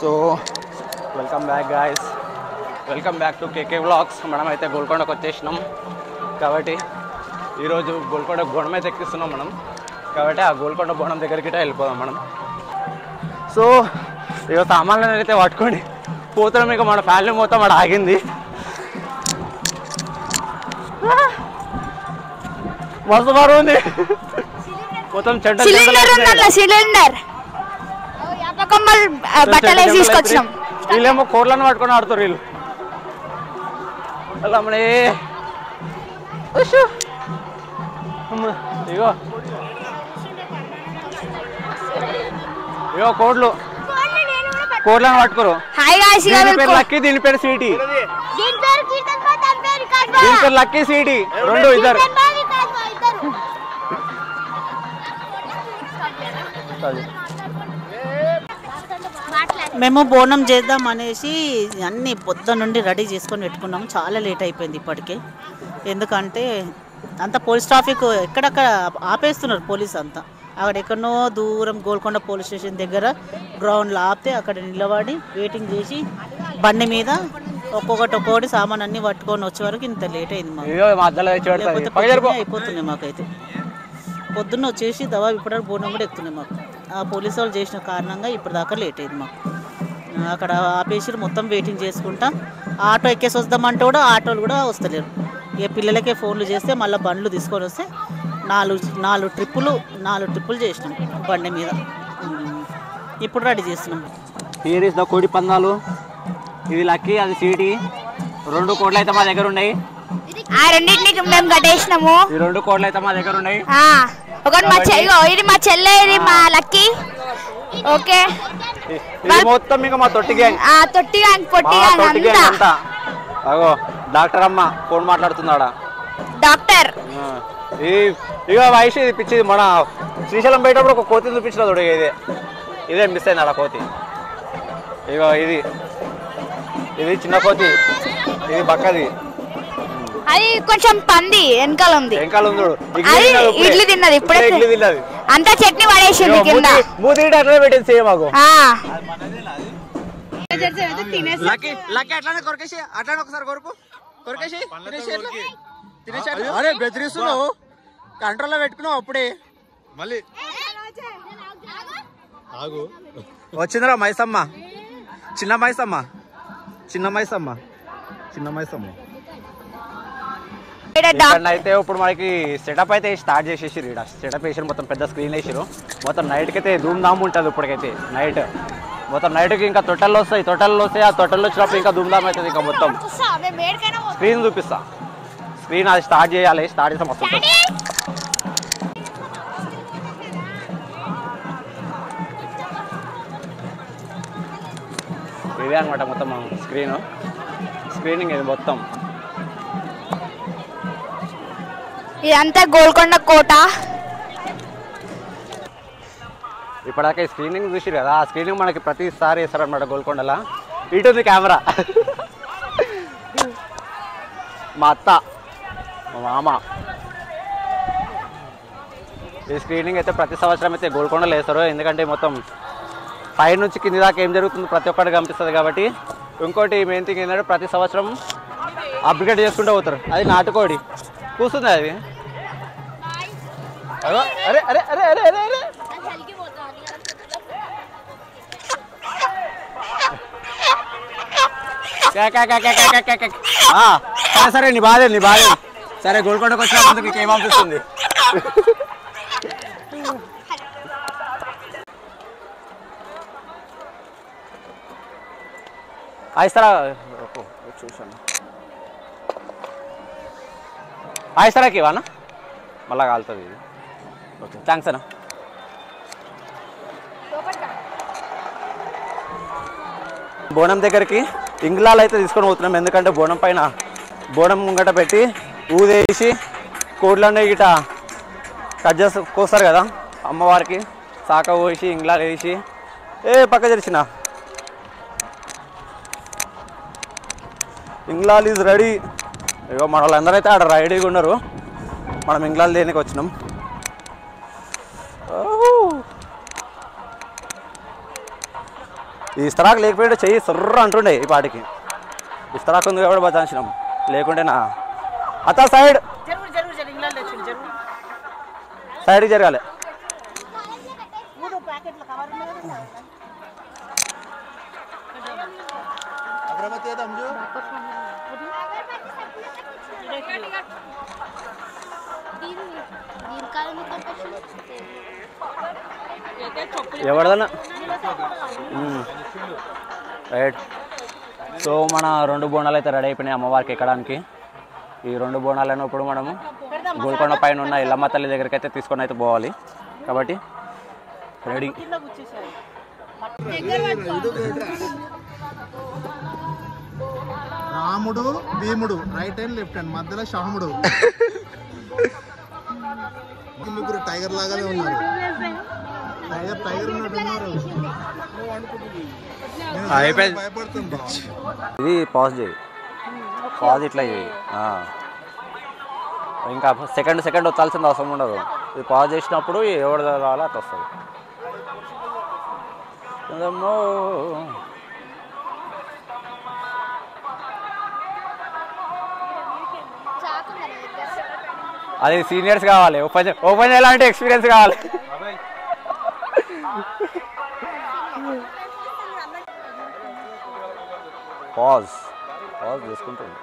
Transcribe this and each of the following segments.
So welcome back guys, welcome back to KK vlogs. మనమైతే గోల్కొండకు వచ్చేసినాం కాబట్టి ఈరోజు గోల్కొండ బోనం అయితే ఎక్కిస్తున్నాం మనం. కాబట్టి ఆ గోల్కొండ బోనం దగ్గరికి వెళ్ళిపోదాం మనం. సో ఇక సామాన్లను అయితే పట్టుకొని పోతున్నాం. ఇక మన ఫ్యామిలీ మొత్తం అక్కడ ఆగింది. మస్తు బరువు ఉంది మొత్తం. వీళ్ళేమో కోర్లను పట్టుకొని ఆడుతారు వీళ్ళు. అలా మన ఇగో ఇగో కోడ్లు కోడ్లను పట్టుకోరు. దీని పేరు లక్కీ, దీని పేరు స్వీటీ. దీని పేరు లక్కీ, స్వీటీ రెండు ఇద్దరు. మేము బోనం చేద్దాం అనేసి అన్ని పొద్దున్న నుండి రెడీ చేసుకొని పెట్టుకున్నాము. చాలా లేట్ అయిపోయింది ఇప్పటికే. ఎందుకంటే అంత పోలీస్ ట్రాఫిక్ ఎక్కడక్కడ ఆపేస్తున్నారు పోలీస్ అంతా. అక్కడ ఎక్కడనో దూరం గోల్కొండ పోలీస్ స్టేషన్ దగ్గర గ్రౌండ్లో ఆపితే అక్కడ నిలబడి వెయిటింగ్ చేసి బండి మీద ఒక్కొక్కటి సామాన్ అన్ని పట్టుకొని వచ్చే వరకు ఇంత లేట్ అయింది మాకు. అయిపోతున్నాయి మాకైతే. పొద్దున్న వచ్చేసి దవా ఇప్పటివరకు బోనం కూడా ఎక్కుతున్నాయి మాకు. ఆ పోలీసు వాళ్ళు చేసిన కారణంగా ఇప్పటిదాకా లేట్ అయింది మాకు. అక్కడ ఆపేసి మొత్తం వెయిటింగ్ చేసుకుంటా ఆటో ఎక్కేసి వద్దామంటే కూడా ఆటోలు కూడా వస్తలేరు. ఇక పిల్లలకే ఫోన్లు చేస్తే మళ్ళీ బండ్లు తీసుకొని వస్తే నాలుగు ట్రిప్పులు చేసినాం బండి మీద. ఇప్పుడు రెడీ చేస్తున్నాం. హియర్ ఇస్ ద కోడి పందాలు. ఇది లక్కీ, అది సీటీ. 2 కోడ్లు అయితే మా దగ్గర ఉన్నాయి. మేము కట్టేసినాము. ఈ 2 కోడ్లు అయితే మా దగ్గర ఉన్నాయి. ఒకటి ఇది మా చెల్లె, ఇది మా లక్కీ. ఓకే, మొత్తం ఇంకా మా తొట్టి గ్యాంగ్. తొట్టి గ్యాంగ్, పొట్టి గ్యాంగ్ అంతా. అగో డాక్టర్ అమ్మ ఫోన్ మాట్లాడుతున్నాడా. డాక్టర్ ఇక వయసు ఇది పిచ్చిది. మన శ్రీశైలం పోయేటప్పుడు ఒక కోతి చూపించిన తోడు. ఇదే మిస్ అయింది అలా కోతి. ఇగో ఇది చిన్న కోతి, ఇది బక్కది. అది కొంచెం పంది వెనకాల ఉంది. ఇడ్లీ తిన్నది ఇప్పుడే. ఇడ్లీ తిన్నది అంతా చట్నీ పడేసింది కింద. మూతి అట్లా పెట్టింది సేమ్. మాకు అట్లానే కొరికేసి, అట్లానే ఒకసారి కొరికేసి అరే బెదిరిస్తున్నావు. కంట్రోల్లో పెట్టుకున్నావు అప్పుడే. మళ్ళీ వచ్చిందిరా మైసమ్మ, చిన్న మైసమ్మ. అయితే ఇప్పుడు మనకి సెటప్ అయితే స్టార్ట్ చేసేసారు. ఇక్కడ సెటప్ వేసారు, మొత్తం పెద్ద స్క్రీన్ వేసారు. మొత్తం నైట్కి అయితే ధూమ్ ధామ్ ఉంటుంది. ఇప్పటికైతే నైట్కి ఇంకా తొట్టెల్లో వస్తాయి. ఆ తొట్టెల్లో వచ్చినప్పుడు ఇంకా ధూమ్ ధామ్ అవుతుంది. ఇంకా మొత్తం స్క్రీన్ చూపిస్తా. స్క్రీన్ అది స్టార్ట్ చేయాలి. స్టార్ట్ చేస్తే మొత్తం ఇదే అనమాట. మొత్తం స్క్రీనింగ్ ఇది మొత్తం. ఇదంతా గోల్కొండ కోట. ఇప్పటిదాకా ఈ స్క్రీనింగ్ చూసిరు కదా. ఆ స్క్రీనింగ్ మనకి ప్రతిసారి వేస్తారనమాట గోల్కొండలా. ఇటుంది కెమెరా. మా అత్త, మా మామ. ఈ స్క్రీనింగ్ అయితే ప్రతి సంవత్సరం అయితే గోల్కొండలో వేస్తారు. ఎందుకంటే మొత్తం పై నుంచి కింది దాకా ఏం జరుగుతుంది ప్రతి ఒక్కటి కనిపిస్తుంది కాబట్టి. ఇంకోటి మెయిన్ థింగ్ ఏంటంటే ప్రతి సంవత్సరం అప్గ్రేడ్ చేసుకుంటూ పోతారు. అది నాటుకోడి కూస్తుంది అది. అరే అరే అరే అరే అరే అరే సరే నీ బాధ సరే. గోల్కొండకు వచ్చినందుకు నీకు ఏమనిపిస్తుంది? ఆయిస్తారా చూసాను. ఆయిస్తారాకి ఇవానా మళ్ళా కాలుతుంది ఇది. ఓకే, థ్యాంక్స్ అన్న. బోనం దగ్గరికి ఇంగ్లాలు అయితే తీసుకొని పోతున్నాం. ఎందుకంటే బోనం ముంగట పెట్టి ఊదేసి కోడ్లన్నీ గిట కట్ చేసి కోస్తారు కదా అమ్మవారికి. సాక పోసి ఇంగ్లాలు వేసి పక్క తెరిచిన ఇంగ్లాల్ ఈజ్ రెడీ. ఇగో మన వాళ్ళందరూ అయితే ఆడ రెడీగా ఉన్నారు. మనం ఇంగ్లాల్ దేనికి వచ్చినాం. ఈ ఇస్తరాకు లేకపోతే చెయ్యి సర్ర అంటుండే ఈ పాటికి. ఇస్తరాకు ఉంది కాబట్టి బతాంచినాం, లేకుంటే నా అత్త సైడ్ సైడ్కి జరగాలి. ఎవరిదన్నా రైట్. సో మన 2 బోనాలు అయితే రెడీ అయిపోయినాయి అమ్మవారికి ఎక్కడానికి. ఈ 2 బోనాలను ఇప్పుడు మనము గోల్కొండ పైన ఉన్న ఎల్లమ్మ తల్లి దగ్గరికి అయితే తీసుకొని అయితే పోవాలి. కాబట్టి రెడీ. రాముడు భీముడు రైట్ హ్యాండ్ లెఫ్ట్ హ్యాండ్ మధ్యలో శాముడు. ముగ్గురు టైగర్ లాగానే ఉన్నారు. టైగర్ ఉన్నట్టున్నారు. భయపడుతుంటా. ఇది పాజ్ చేయి, పాజ్ ఇట్లా చేయి. ఇంకా సెకండ్ వచ్చాల్సిన అవసరం ఉండదు. ఇది పాజ్ చేసినప్పుడు ఎవరు రావాలో అట్లా వస్తుంది. అది సీనియర్స్ కావాలి, ఓపెన్ చేయాలంటే ఎక్స్పీరియన్స్ కావాలి. పాజ్ చేసుకుంటుంది.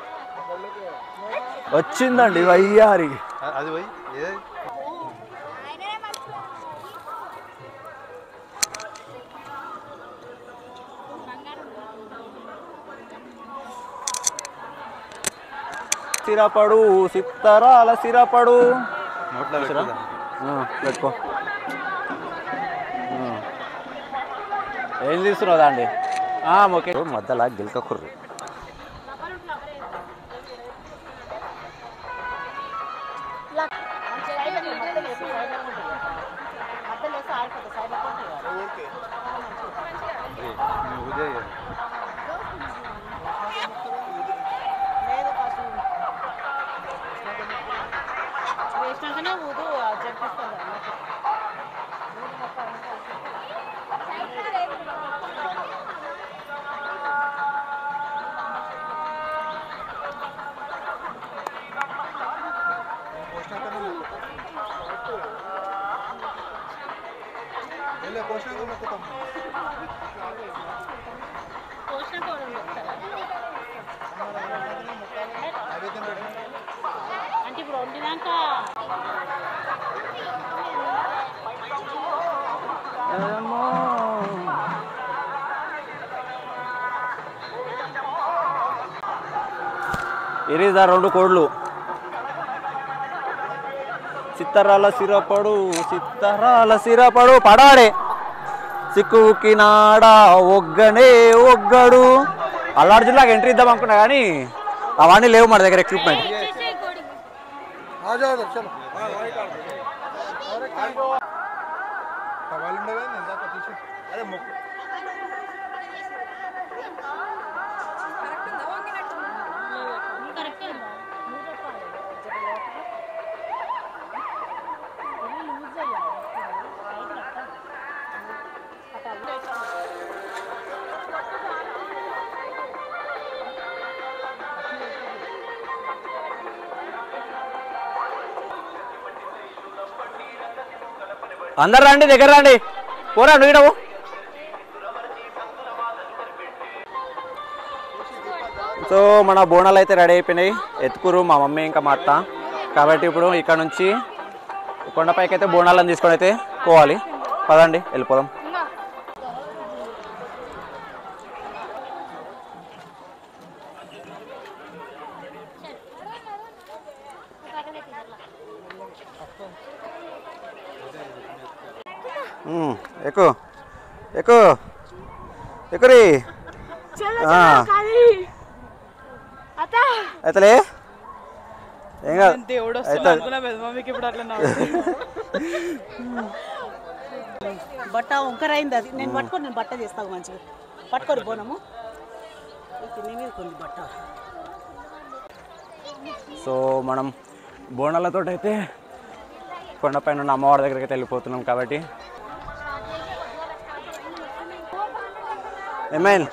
వచ్చిందండి వయ్యారి. సిరపడు సిత్తరాల సిరపడు పెట్టుకో. ఏం తీసుకున్నావు అండి? ఓకే. మధ్యలో గిల్క కుర్రు ఇరిదా 2 కోడ్లు. సిత్తరాల సిరపడు సిత్తరాల సిరపడు పడాడే సిక్కుకినాడా ఒగ్గనే ఒగ్గడు. అల్లాడు జిల్లాకి ఎంట్రీ ఇద్దాం అనుకున్నా కానీ అవన్నీ లేవు మన దగ్గర ఎక్విప్మెంట్. అందరు రండి, దగ్గర రండి, పోరా నువ్వు. సో మన బోనాలు అయితే రెడీ అయిపోయినాయి. ఎత్తుకురు మా మమ్మీ ఇంకా మా అత్త. కాబట్టి ఇప్పుడు ఇక్కడ నుంచి కొండపైకి అయితే బోనాలను తీసుకొని అయితే పోవాలి. పదండి వెళ్ళిపోదాం. ఎక్కు ఎక్కు ఎక్కురి అయితలే ఏం కాదు. బట్ట వంకరైంది అది. నేను పట్టుకొని నేను బట్ట చేస్తాను మంచిగా. పట్టుకొని పోనము బట్ట. సో మనం బోనాలతో అయితే కొండపైన ఉన్న అమ్మవారి దగ్గరికి అయితే వెళ్ళిపోతున్నాం. కాబట్టి ఏమైనా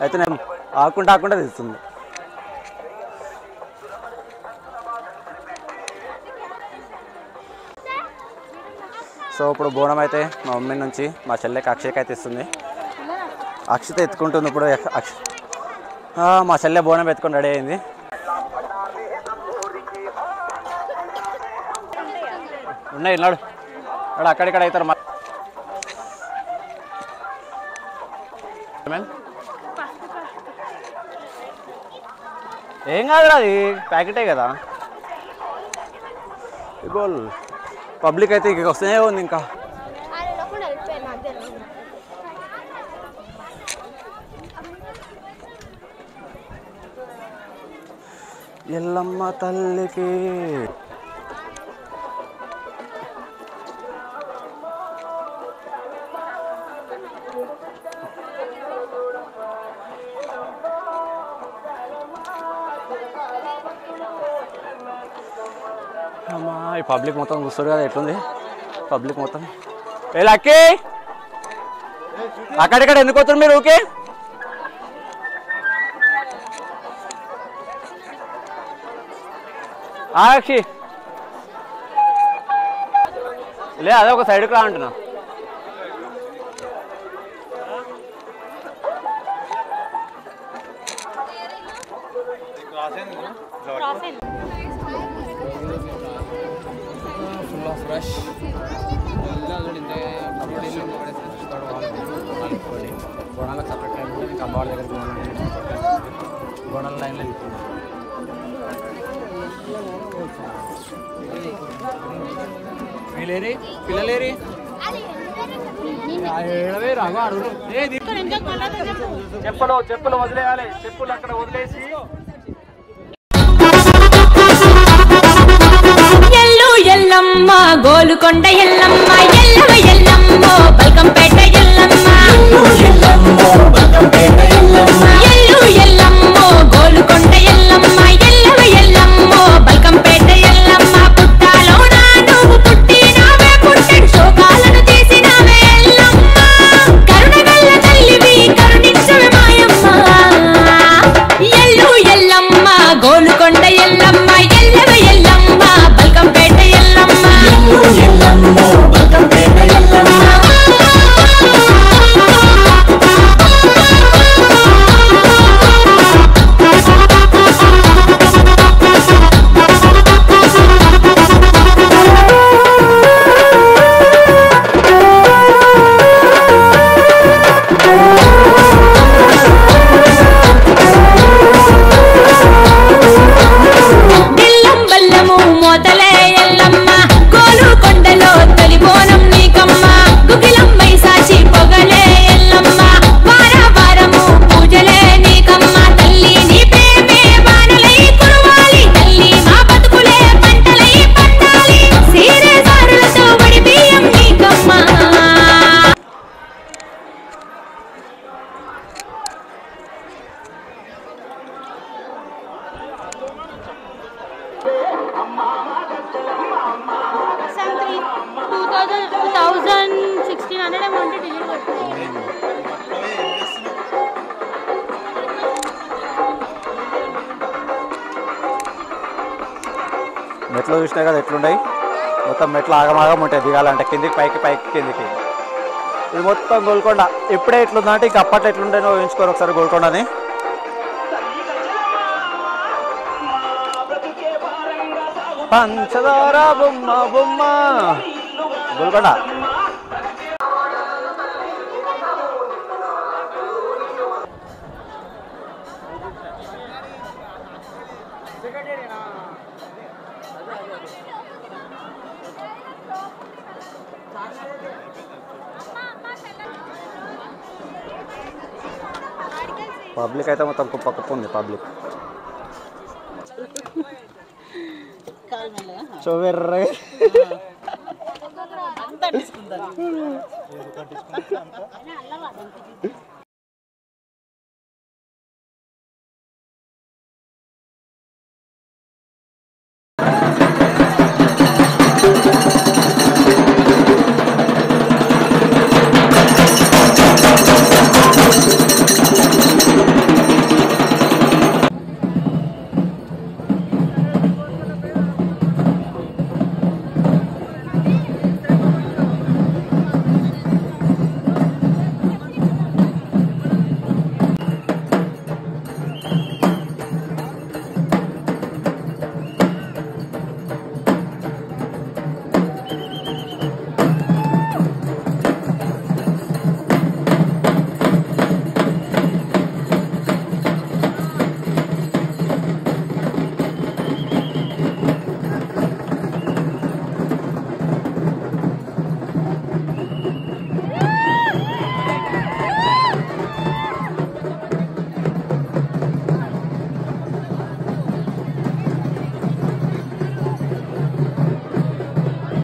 అయితే నేను ఆకుండా తీస్తుంది. సో ఇప్పుడు బోనం అయితే మా మమ్మీ నుంచి మా చెల్లెకి అక్షయకి అయితే ఇస్తుంది. అక్షత ఎత్తుకుంటుంది ఇప్పుడు. మా చెల్లె బోనం ఎత్తుకొని రెడీ అయింది. ఉన్నాయి నాడు నాడు అక్కడిక్కడ అవుతారు. ఏం కాదురా, అది ప్యాకెటే కదా. గోల్ పబ్లిక్ అయితే ఇక వస్తూనే ఉంది. ఇంకా ఎల్లమ్మ తల్లికి అమ్మా. ఈ పబ్లిక్ మొత్తం చూస్తారు కదా ఎట్లుంది పబ్లిక్ మొత్తం. ఏ లక్కీ అక్కడిక్కడ ఎందుకు వస్తారు మీరు? ఓకే అక్షి లే, అదే ఒక సైడ్కి రా అంటున్నా. Full of rush. బోనాలకు సపరేట్ టైం ఉంటుంది. ఇంకా అమ్మవారి దగ్గర బోనాల లైన్లో వెళ్తుంది. వీళ్ళేరి పిల్లలేరి చెప్పులు వదిలేయాలి. చెప్పులు అక్కడ వదిలేసి ఎల్లమ్మ గోలుకొండ ఎల్లమ్మ ఎల్లవ ఎల్లమ్మ బల్కంపేట ఎల్లమ్మ ఎల్లు ఎల్లమ్మ గోలుకొండ ఎల్లమ్మ ఎల్లవ ఎల్లమ్మ బల్కంపేట ఎల్లమ్మ పుట్టాలోన నువ్వు పుట్టినావే పుట్టెడు శోకాలను తీసినావే ఎల్లమ్మ కరుణగల్ల తల్లివి కరుణించవే మాయమ్మ ఎల్లు ఎల్లమ్మ గోలుకొండ ఎల్లమ్మ ఎల్లవ ఎల్లమ్మ బల్కంపేట ఎల్లమ్మ బల్కంపేట ఎల్లమ్మ. మెట్లు చూసినాయి కదా ఎట్లున్నాయి. మొత్తం మెట్లు ఆగమాగం ఉంటాయి దిగాలంటే, కిందికి పైకి పైకి కిందికి. ఇది మొత్తం గోల్కొండ. ఇప్పుడే ఎట్లుందంటే ఇంక అప్పట్లో ఎట్లుండేనో ఊహించుకోరు ఒకసారి గోల్కొండని. పంచదార బొమ్మ బొమ్మ గోల్కొండ. పబ్లిక్ అయితే మొత్తం కుప్ప కుప్ప ఉంది పబ్లిక్. చూవర్రే